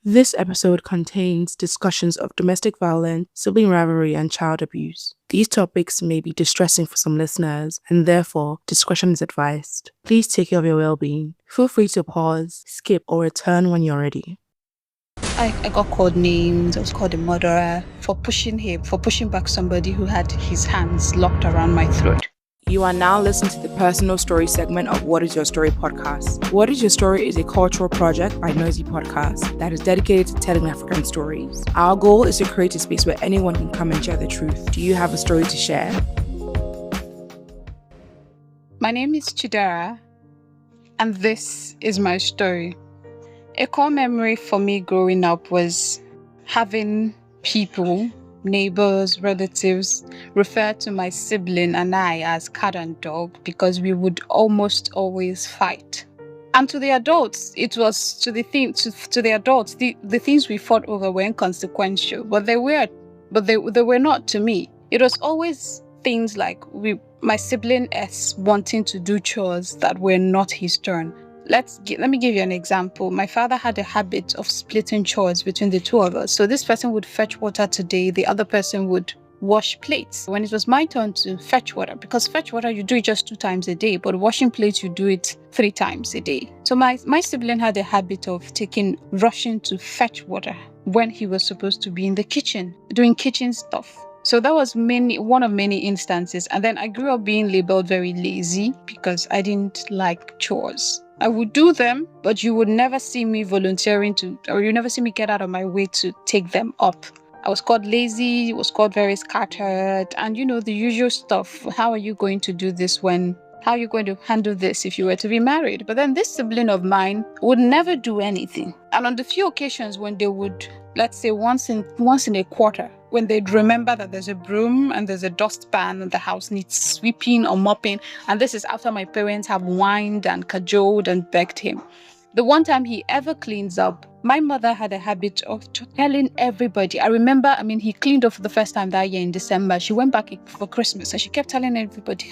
This episode contains discussions of domestic violence, sibling rivalry, and child abuse. These topics may be distressing for some listeners, and therefore, discretion is advised. Please take care of your well-being. Feel free to pause, skip, or return when you're ready. I got called names. I was called a murderer for pushing back somebody who had his hands locked around my throat. You are now listening to the personal story segment of What Is Your Story podcast. What Is Your Story is a cultural project by Noisy Podcast that is dedicated to telling African stories. Our goal is to create a space where anyone can come and share the truth. Do you have a story to share? My name is Chidera, and this is my story. A core memory for me growing up was having people, neighbors, relatives, refer to my sibling and I as cat and dog because we would almost always fight. And to the adults, it was to the adults, the things we fought over were inconsequential, but they were not to me. It was always things like my sibling S wanting to do chores that were not his turn. Let me give you an example. My father had a habit of splitting chores between the two of us. So this person would fetch water today, the other person would wash plates. When it was my turn to fetch water, because fetch water you do it just 2 times a day, but washing plates you do it 3 times a day. So my sibling had a habit of rushing to fetch water when he was supposed to be in the kitchen, doing kitchen stuff. So that was one of many instances. And then I grew up being labeled very lazy because I didn't like chores. I would do them, but you would never see me volunteering or you never see me get out of my way to take them up. I was called lazy, was called very scattered, and the usual stuff. How are you going to do this how are you going to handle this if you were to be married? But then this sibling of mine would never do anything. And on the few occasions when they would, let's say once in a quarter, when they'd remember that there's a broom and there's a dustpan and the house needs sweeping or mopping, and this is after my parents have whined and cajoled and begged him. The one time he ever cleans up, my mother had a habit of telling everybody. I remember, he cleaned up for the first time that year in December. She went back for Christmas and she kept telling everybody,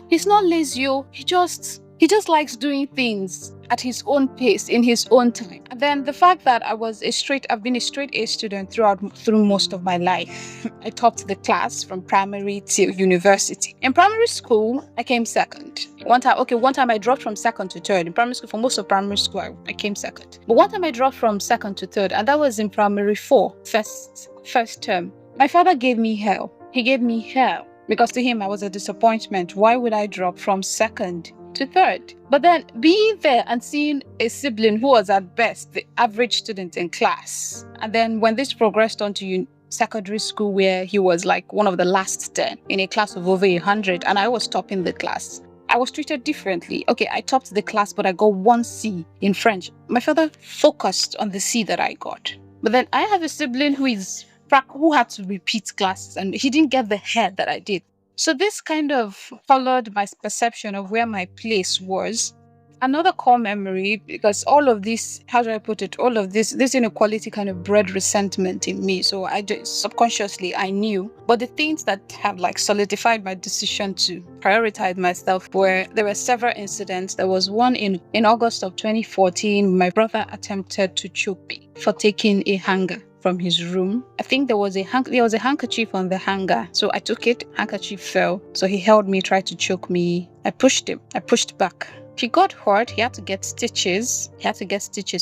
he's not lazy, he just likes doing things at his own pace, in his own time. And then the fact that I've been a straight A student through most of my life. I topped the class from primary till university. In primary school, I came second. One time I dropped from second to third. In primary school, for most of primary school, I came second. But one time I dropped from second to third, and that was in primary 4, first term. My father gave me hell. He gave me hell because to him I was a disappointment. Why would I drop from second to third? But then being there and seeing a sibling who was at best the average student in class, and then when this progressed on to secondary school where he was like one of the last 10 in a class of over 100 and I was topping the class, I was treated differently. Okay, I topped the class, but I got 1 C in French. My father focused on the C that I got. But then I have a sibling who had to repeat classes and he didn't get the head that I did. So this kind of colored my perception of where my place was. Another core memory, because all of this, how do I put it? All of this inequality kind of bred resentment in me. So subconsciously I knew. But the things that have solidified my decision to prioritize myself there were several incidents. There was one in August of 2014. My brother attempted to choke me for taking a hanger from his room. I think there was a handkerchief on the hanger. So I took it, handkerchief fell. So he held me, tried to choke me. I pushed him. I pushed back. He got hurt. He had to get stitches.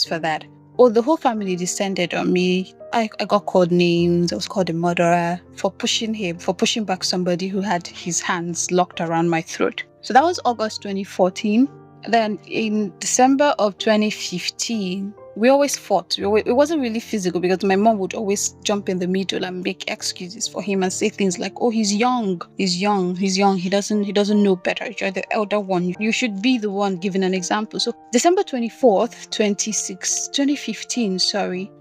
For that. Oh, the whole family descended on me. I got called names. I was called a murderer for pushing back somebody who had his hands locked around my throat. So that was August 2014. Then in December of 2015, we always fought. It wasn't really physical because my mom would always jump in the middle and make excuses for him and say things like, oh, he's young. He doesn't know better. You're the elder one. You should be the one giving an example. So December 24th, 2015,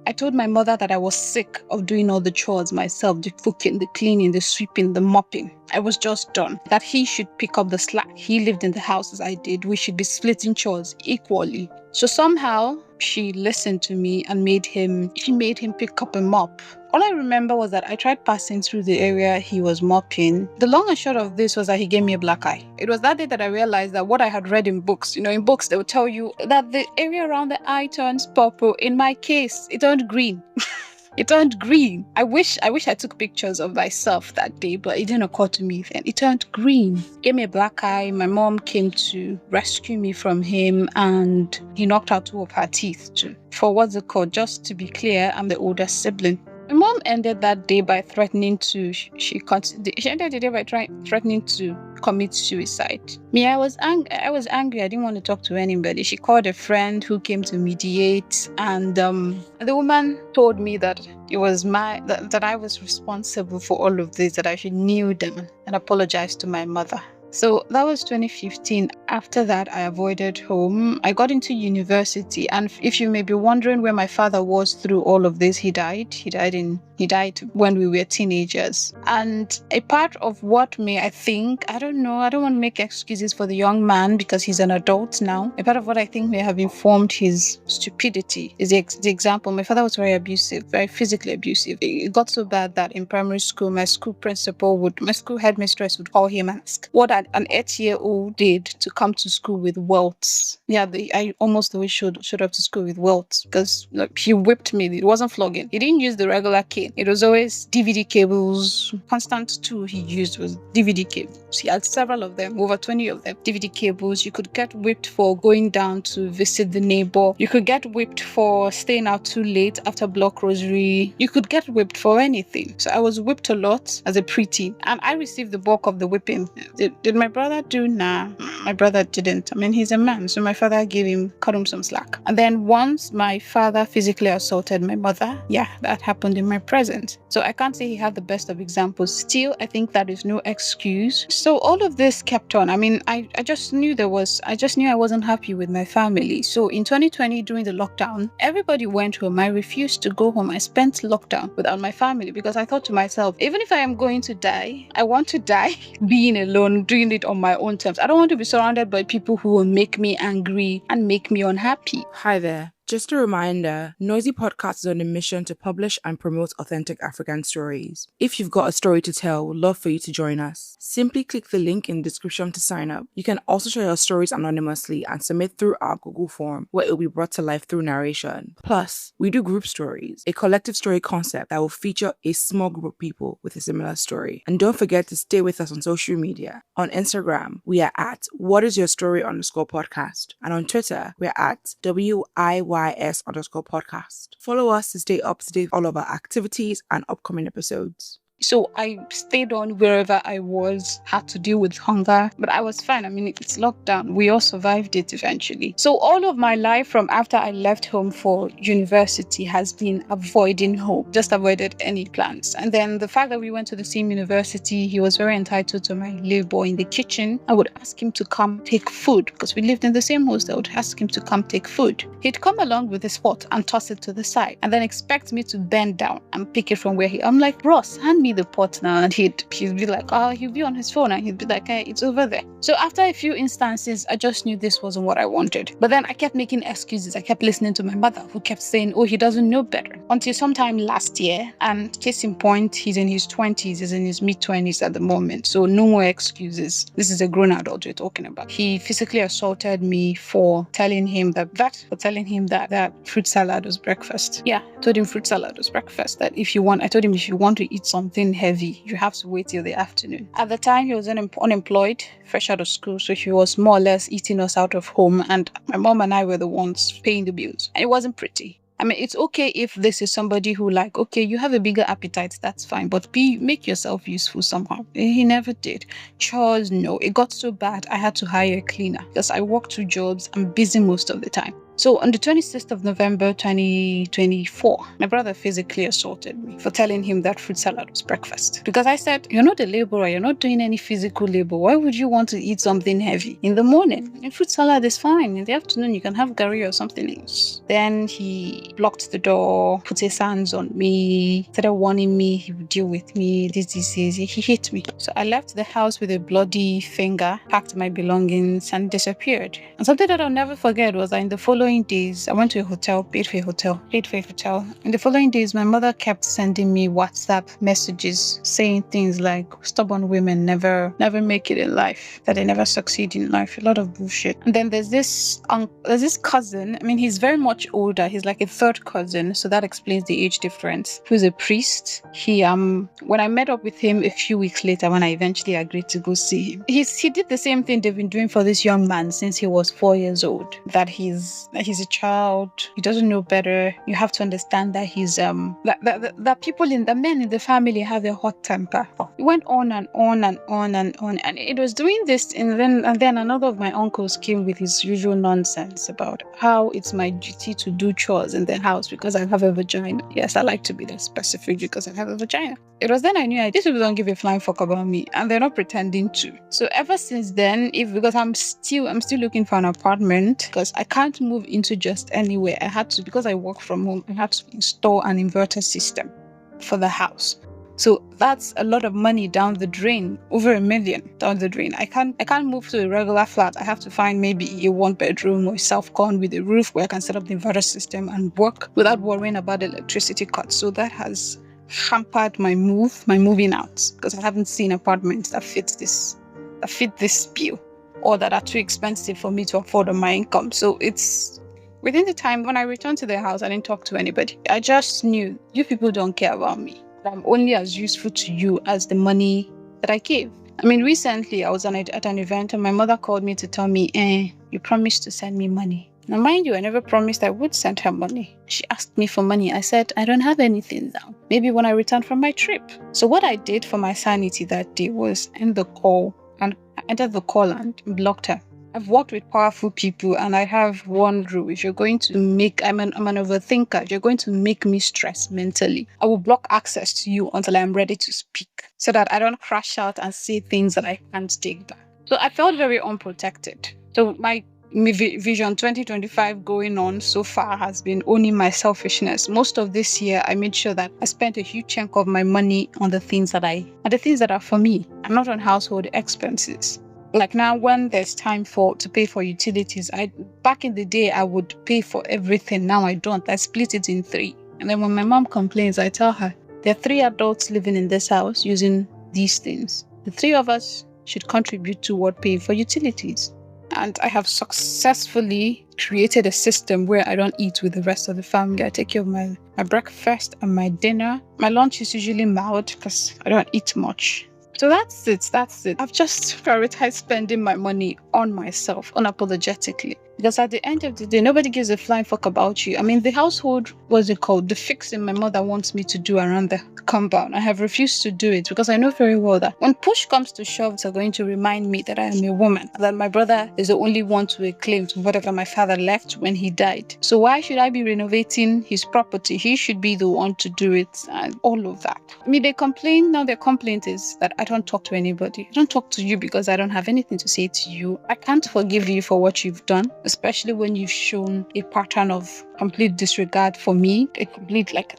I told my mother that I was sick of doing all the chores myself, the cooking, the cleaning, the sweeping, the mopping. I was just done. That he should pick up the slack. He lived in the house as I did. We should be splitting chores equally. So somehow she listened to me and she made him pick up a mop. All I remember was that I tried passing through the area he was mopping. The long and short of this was that he gave me a black eye. It was that day that I realized that what I had read in books, in books they would tell you that the area around the eye turns purple. In my case, it turned green. It turned green. I wish I took pictures of myself that day, but it didn't occur to me then. It turned green. Gave me a black eye. My mom came to rescue me from him, and he knocked out 2 of her teeth too. For what's it called? Just to be clear, I'm the older sibling. My mom ended that day by threatening to. She ended the day by threatening to commit suicide. Me, I was angry. I didn't want to talk to anybody. She called a friend who came to mediate, and the woman told me that it was that I was responsible for all of this. That I should kneel down and apologize to my mother. So that was 2015. After that, I avoided home. I got into university. And if you may be wondering where my father was through all of this, he died. He died when we were teenagers. And a part of what I don't know, I don't want to make excuses for the young man because he's an adult now. A part of what I think may have informed his stupidity is the example. My father was very abusive, very physically abusive. It got so bad that in primary school, my school headmistress would call him and ask what an 8-year-old did to come to school with welts. Yeah, I almost always showed up to school with welts because he whipped me. It wasn't flogging. He didn't use the regular cane. It was always DVD cables. Constant tool he used was DVD cables. He had several of them, over 20 of them. DVD cables. You could get whipped for going down to visit the neighbor. You could get whipped for staying out too late after block rosary. You could get whipped for anything. So I was whipped a lot as a preteen, and I received the bulk of the whipping. Did my brother do? Nah, my brother didn't. I mean, he's a man, so my father cut him some slack. And then once my father physically assaulted my mother, yeah, that happened in my presence. So I can't say he had the best of examples. Still, I think that is no excuse. So all of this kept on. I mean, I just knew I wasn't happy with my family. So in 2020, during the lockdown, everybody went home. I refused to go home. I spent lockdown without my family because I thought to myself, even if I am going to die, I want to die being alone, doing it on my own terms. I don't want to be surrounded by people who will make me angry and make me unhappy. Hi there. Just a reminder, Noisy Podcast is on a mission to publish and promote authentic African stories. If you've got a story to tell, we'd love for you to join us. Simply click the link in the description to sign up. You can also share your stories anonymously and submit through our Google form, where it will be brought to life through narration. Plus, we do group stories, a collective story concept that will feature a small group of people with a similar story. And don't forget to stay with us on social media. On Instagram, we are at whatisyourstory_podcast. And on Twitter, we're at WIYS_podcast. Follow us to stay up to date with all of our activities and upcoming episodes. So I stayed on wherever I was, had to deal with hunger, but I was fine. I mean, it's lockdown. We all survived it eventually. So all of my life from after I left home for university has been avoiding home, just avoided any plans. And then the fact that we went to the same university, he was very entitled to my labor in the kitchen. I would ask him to come take food because we lived in the same hostel. I would ask him to come take food. He'd come along with his pot and toss it to the side and then expect me to bend down and pick it from where I'm like, Ross, hand me the pot now. And he'd be like, he'd be on his phone and he'd be like, hey, it's over there. So after a few instances, I just knew this wasn't what I wanted. But then I kept making excuses. I kept listening to my mother who kept saying, he doesn't know better. Until sometime last year, and case in point, he's in his 20s, he's in his mid-20s at the moment. So no more excuses. This is a grown adult we're talking about. He physically assaulted me for telling him that fruit salad was breakfast. Yeah, I told him fruit salad was breakfast. I told him if you want to eat something heavy, you have to wait till the afternoon. At the time, he was unemployed, fresh out of school, so he was more or less eating us out of home, and my mom and I were the ones paying the bills. And it wasn't pretty. I mean, it's okay if this is somebody who you have a bigger appetite, that's fine, but make yourself useful somehow. He never did. Chores, no. It got so bad, I had to hire a cleaner because I work 2 jobs. I'm busy most of the time. So on the 26th of November 2024, my brother physically assaulted me for telling him that fruit salad was breakfast. Because I said, you're not a laborer, you're not doing any physical labor. Why would you want to eat something heavy in the morning? And fruit salad is fine. In the afternoon, you can have curry or something else. Then he blocked the door, put his hands on me, started warning me he would deal with me, this. He hit me. So I left the house with a bloody finger, packed my belongings, and disappeared. And something that I'll never forget was that in the following following days, I went to a hotel, paid for a hotel. In the following days, my mother kept sending me WhatsApp messages saying things like stubborn women never make it in life, that they never succeed in life. A lot of bullshit. And then there's this cousin. I mean, he's very much older. He's like a third cousin, so that explains the age difference. Who's a priest. He when I met up with him a few weeks later, when I eventually agreed to go see him, he did the same thing they've been doing for this young man since he was 4 years old. That he's a child. He doesn't know better. You have to understand that he's that people the men in the family have a hot temper. It went on and on and on and on, and it was doing this, and then another of my uncles came with his usual nonsense about how it's my duty to do chores in the house because I have a vagina. Yes, I like to be that specific because I have a vagina. It was then I knew these people don't give a flying fuck about me, and they're not pretending to. So ever since then, because I'm still looking for an apartment, because I can't move into just anywhere. I had to, because I work from home, I had to install an inverter system for the house. So that's a lot of money down the drain, over $1 million down the drain. I can't move to a regular flat. I have to find maybe a 1-bedroom or a self-con with a roof where I can set up the inverter system and work without worrying about electricity cuts. So that has hampered my moving out, because I haven't seen apartments that fit this bill, or that are too expensive for me to afford on my income. So it's within the time when I returned to the house, I didn't talk to anybody. I just knew you people don't care about me. I'm only as useful to you as the money that I gave. I mean, recently I was at an event and my mother called me to tell me, you promised to send me money. Now, mind you, I never promised I would send her money. She asked me for money. I said, I don't have anything now. Maybe when I return from my trip. So what I did for my sanity that day was end the call, and I entered the call and blocked her. I've worked with powerful people, and I have one rule. If you're going to I'm an overthinker. If you're going to make me stress mentally, I will block access to you until I'm ready to speak, so that I don't crash out and say things that I can't take back. So I felt very unprotected. So my vision 2025 going on so far has been owning my selfishness. Most of this year, I made sure that I spent a huge chunk of my money on the things that are for me, and not on household expenses. Like now, when there's time to pay for utilities, back in the day, I would pay for everything. Now I don't. I split it in 3. And then when my mom complains, I tell her, there are 3 adults living in this house using these things. The 3 of us should contribute toward paying for utilities. And I have successfully created a system where I don't eat with the rest of the family. I take care of my breakfast and my dinner. My lunch is usually mild because I don't eat much. So that's it. I've just prioritized spending my money on myself unapologetically. Because at the end of the day, nobody gives a flying fuck about you. I mean, the household, what's it called? The fixing my mother wants me to do around the compound. I have refused to do it because I know very well that when push comes to shove, it's going to remind me that I am a woman, that my brother is the only one to claim to whatever my father left when he died. So why should I be renovating his property? He should be the one to do it, and all of that. I mean, their complaint is that I don't talk to anybody. I don't talk to you because I don't have anything to say to you. I can't forgive you for what you've done, especially when you've shown a pattern of complete disregard for me, a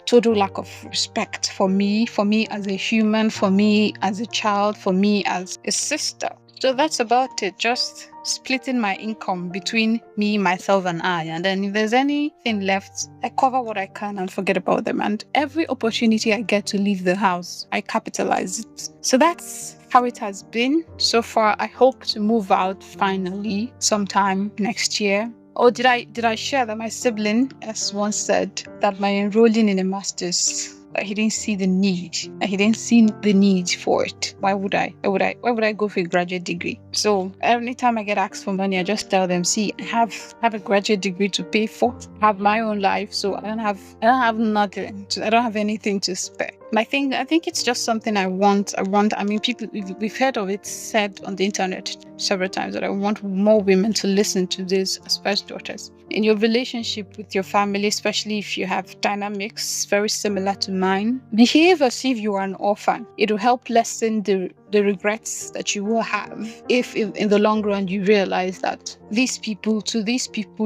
total lack of respect for me as a human, for me as a child, for me as a sister. So that's about it. Just splitting my income between me, myself, and I. And then if there's anything left, I cover what I can and forget about them. And every opportunity I get to leave the house, I capitalize it. So that's how it has been so far. I hope to move out finally sometime next year. Or did I share that my sibling has once said that my enrolling in a master's, he didn't see the need. He didn't see the need for it. Why would I go for a graduate degree? So every time I get asked for money, I just tell them, see, I have a graduate degree to pay for. I have my own life, so I don't have nothing. I don't have anything to spare. And I think it's just something I want. I mean, people, we've heard of it said on the internet several times that I want more women to listen to this as first daughters. In your relationship with your family, especially if you have dynamics very similar to mine, behave as if you are an orphan. It will help lessen the regrets that you will have if in the long run you realize that these people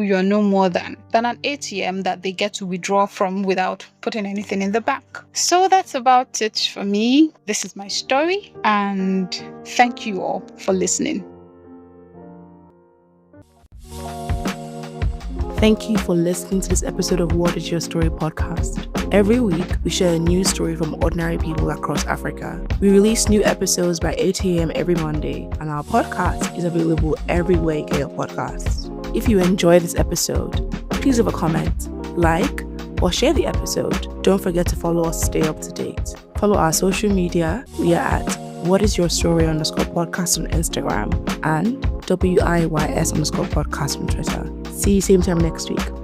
you're no more than an ATM that they get to withdraw from without putting anything in the bank. So that's about it for me. This is my story, and thank you all for listening. Thank you for listening to this episode of What is Your Story podcast. Every week, we share a new story from ordinary people across Africa. We release new episodes by 8 a.m. every Monday, and our podcast is available everywhere you get your podcasts. If you enjoy this episode, please leave a comment, like, or share the episode. Don't forget to follow us to stay up to date. Follow our social media. We are at whatisyourstory_podcast on Instagram and WIYS_podcast on Twitter. See you same time next week.